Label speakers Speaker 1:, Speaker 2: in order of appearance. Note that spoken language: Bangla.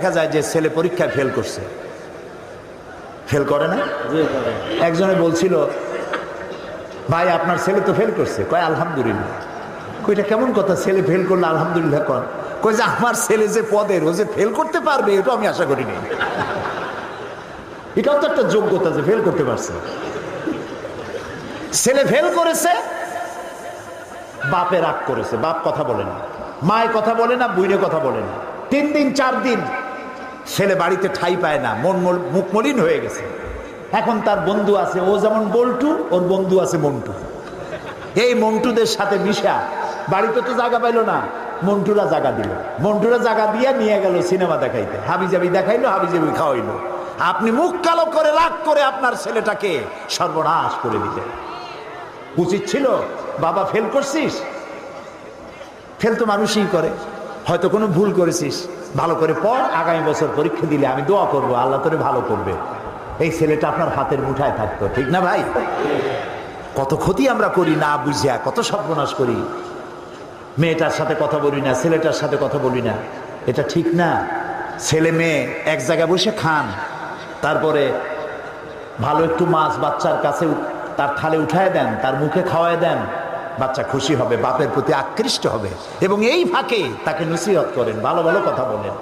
Speaker 1: দেখা যায় যে ছেলে পরীক্ষায় ফেল করছে, ফেল করে না? একজনে বলছিল, ভাই আপনার ছেলে তো ফেল করছে। কয় আলহামদুলিল্লাহ। কইটা কেমন কথা, ছেলে ফেল করলে আলহামদুলিল্লাহ কর? কই যে আমার ছেলে যে পদের, ও যে ফেল করতে পারবে এটা আমি আশা করিনি। এটাও তো একটা যোগ্যতা যে ফেল করতে পারছে। ছেলে ফেল করেছে, বাপে রাগ করেছে, বাপ কথা বলে না, মায় কথা বলে না, বুইনে কথা বলে না। 3 দিন 4 দিন ছেলে বাড়িতে ঠাই পায় না, মুখ মলিন হয়ে গেছে। এখন তার বন্ধু আছে, ও যেমন বল্টু, ওর বন্ধু আছে মন্টু। এই মন্টুদের সাথে মিশা বাড়িতে তো জায়গা পাইলো না, মন্টুরা জায়গা দিল, মন্টুরা জায়গা দিয়ে নিয়ে গেল সিনেমা দেখাইতে, হাবিজাবি দেখাইলো, হাবিজাবি খাওয়াইলো। আপনি মুখ কালো করে রাগ করে আপনার ছেলেটাকে সর্বনাশ করে দিলেন। উচিত ছিল, বাবা ফেল করছিস, ফেল তো মানুষই করে, হয়তো কোনো ভুল করেছিস, ভালো করে পড়, আগামী বছর পরীক্ষা দিলে আমি দোয়া করবো আল্লাহ তোরে ভালো করবে। এই ছেলেটা আপনার হাতের মুঠায় থাকতো, ঠিক না ভাই? কত ক্ষতি আমরা করি না বুঝিয়া, কত সর্বনাশ করি। মেয়েটার সাথে কথা বলি না, ছেলেটার সাথে কথা বলি না, এটা ঠিক না। ছেলে মেয়ে এক জায়গায় বসে খান, তারপরে ভালো একটু মাছ বাচ্চার কাছে তার থালে উঠায় দেন, তার মুখে খাওয়ায় দেন, বাচ্চা খুশি হবে, বাপের প্রতি আকৃষ্ট হবে, এবং এই ফাঁকে তাকে নসিহত করেন, ভালো ভালো কথা বলেন।